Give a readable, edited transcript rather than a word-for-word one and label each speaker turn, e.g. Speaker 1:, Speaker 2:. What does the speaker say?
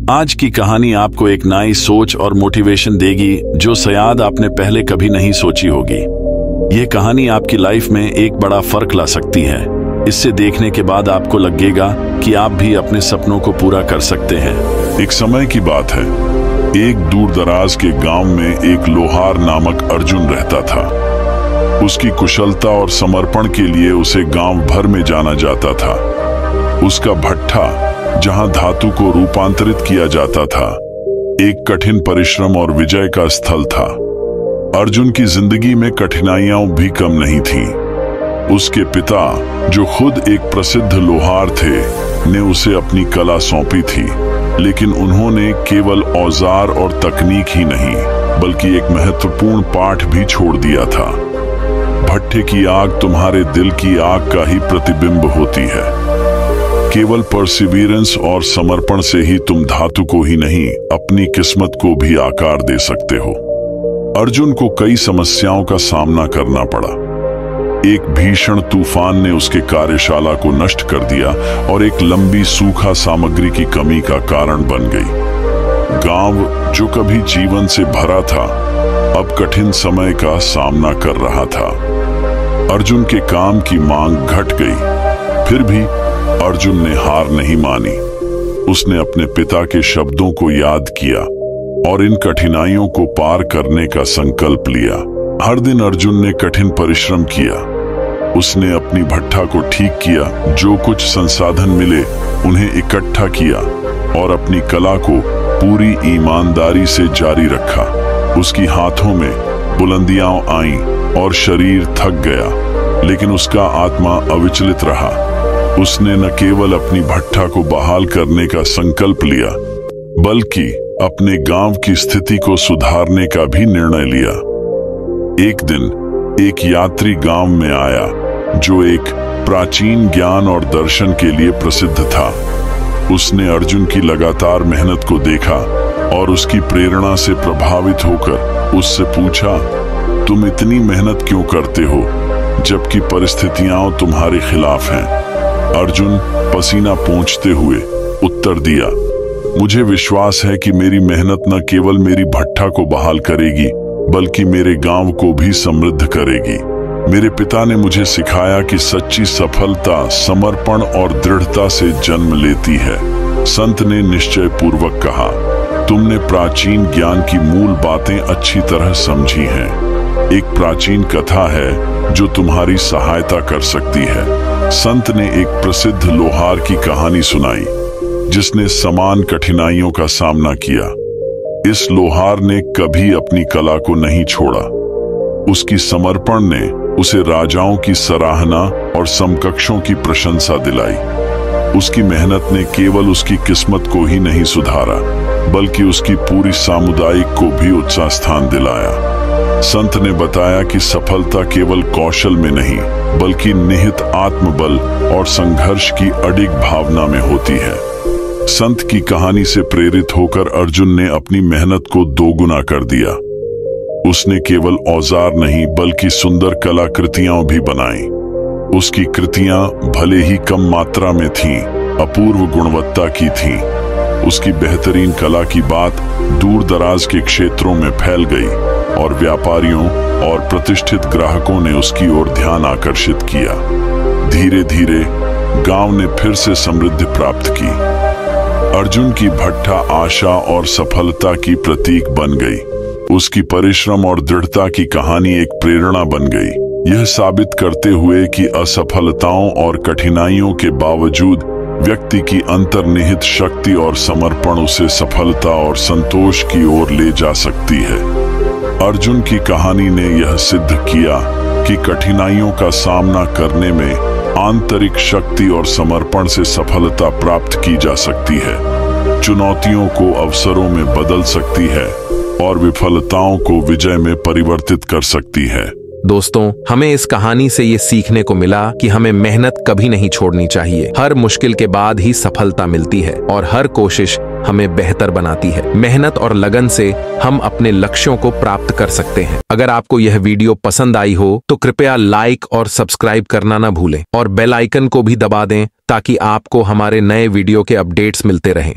Speaker 1: आज की कहानी आपको एक नई सोच और मोटिवेशन देगी जो शायद आपने पहले कभी नहीं सोची होगी। ये कहानी आपकी लाइफ में एक बड़ा फर्क ला सकती है। इससे देखने के बाद आपको लगेगा कि आप भी अपने सपनों को पूरा कर सकते हैं।
Speaker 2: एक समय की बात है, एक दूर दराज के गांव में एक लोहार नामक अर्जुन रहता था। उसकी कुशलता और समर्पण के लिए उसे गांव भर में जाना जाता था। उसका भट्ठा, जहां धातु को रूपांतरित किया जाता था, एक कठिन परिश्रम और विजय का स्थल था। अर्जुन की जिंदगी में कठिनाइयां भी कम नहीं थीं। उसके पिता, जो खुद एक प्रसिद्ध लोहार थे, ने उसे अपनी कला सौंपी थी, लेकिन उन्होंने केवल औजार और तकनीक ही नहीं, बल्कि एक महत्वपूर्ण पाठ भी छोड़ दिया था। भट्ठे की आग तुम्हारे दिल की आग का ही प्रतिबिंब होती है। केवल परसिवियरेंस और समर्पण से ही तुम धातु को ही नहीं, अपनी किस्मत को भी आकार दे सकते हो। अर्जुन को कई समस्याओं का सामना करना पड़ा। एक भीषण तूफान ने उसके कार्यशाला को नष्ट कर दिया और एक लंबी सूखा सामग्री की कमी का कारण बन गई। गांव, जो कभी जीवन से भरा था, अब कठिन समय का सामना कर रहा था। अर्जुन के काम की मांग घट गई, फिर भी अर्जुन ने हार नहीं मानी। उसने अपने पिता के शब्दों को याद किया और इन कठिनाइयों को पार करने का संकल्प लिया। हर दिन अर्जुन ने कठिन परिश्रम किया। उसने अपनी भट्ठा को ठीक किया, जो कुछ संसाधन मिले उन्हें इकट्ठा किया और अपनी कला को पूरी ईमानदारी से जारी रखा। उसकी हाथों में बुलंदियां आईं और शरीर थक गया, लेकिन उसका आत्मा अविचलित रहा। उसने न केवल अपनी भट्ठा को बहाल करने का संकल्प लिया, बल्कि अपने गांव की स्थिति को सुधारने का भी निर्णय लिया। एक दिन एक यात्री गांव में आया, जो एक प्राचीन ज्ञान और दर्शन के लिए प्रसिद्ध था। उसने अर्जुन की लगातार मेहनत को देखा और उसकी प्रेरणा से प्रभावित होकर उससे पूछा, तुम इतनी मेहनत क्यों करते हो, जबकि परिस्थितियां तुम्हारे खिलाफ हैं? अर्जुन पसीना पोंछते हुए उत्तर दिया, मुझे विश्वास है कि मेरी मेहनत न केवल मेरी भट्ठा को बहाल करेगी, बल्कि मेरे गांव को भी समृद्ध करेगी। मेरे पिता ने मुझे सिखाया कि सच्ची सफलता समर्पण और दृढ़ता से जन्म लेती है। संत ने निश्चय पूर्वक कहा, तुमने प्राचीन ज्ञान की मूल बातें अच्छी तरह समझी हैं। एक प्राचीन कथा है जो तुम्हारी सहायता कर सकती है। संत ने एक प्रसिद्ध लोहार की कहानी सुनाई, जिसने समान कठिनाइयों का सामना किया। इस लोहार ने कभी अपनी कला को नहीं छोड़ा। उसकी समर्पण ने उसे राजाओं की सराहना और समकक्षों की प्रशंसा दिलाई। उसकी मेहनत ने केवल उसकी किस्मत को ही नहीं सुधारा, बल्कि उसकी पूरी सामुदायिक को भी उच्च स्थान दिलाया। संत ने बताया कि सफलता केवल कौशल में नहीं, बल्कि निहित आत्मबल और संघर्ष की अडिग भावना में होती है। संत की कहानी से प्रेरित होकर अर्जुन ने अपनी मेहनत को दोगुना कर दिया। उसने केवल औजार नहीं, बल्कि सुंदर कलाकृतियां भी बनाई। उसकी कृतियां भले ही कम मात्रा में थीं, अपूर्व गुणवत्ता की थीं। उसकी बेहतरीन कला की बात दूर दराज के क्षेत्रों में फैल गई और व्यापारियों और प्रतिष्ठित ग्राहकों ने उसकी ओर ध्यान आकर्षित किया। धीरे धीरे गांव ने फिर से समृद्धि प्राप्त की। अर्जुन की भट्ठा आशा और सफलता की प्रतीक बन गई। उसकी परिश्रम और दृढ़ता की कहानी एक प्रेरणा बन गई, यह साबित करते हुए कि असफलताओं और कठिनाइयों के बावजूद व्यक्ति की अंतर्निहित शक्ति और समर्पण उसे सफलता और संतोष की ओर ले जा सकती है। अर्जुन की कहानी ने यह सिद्ध किया कि कठिनाइयों का सामना करने में आंतरिक शक्ति और समर्पण से सफलता प्राप्त की जा सकती है। चुनौतियों को अवसरों में बदल सकती है और विफलताओं को विजय में परिवर्तित कर सकती है।
Speaker 3: दोस्तों, हमें इस कहानी से ये सीखने को मिला कि हमें मेहनत कभी नहीं छोड़नी चाहिए। हर मुश्किल के बाद ही सफलता मिलती है और हर कोशिश हमें बेहतर बनाती है। मेहनत और लगन से हम अपने लक्ष्यों को प्राप्त कर सकते हैं। अगर आपको यह वीडियो पसंद आई हो तो कृपया लाइक और सब्सक्राइब करना ना भूलें और बेल आइकन को भी दबा दें, ताकि आपको हमारे नए वीडियो के अपडेट्स मिलते रहें।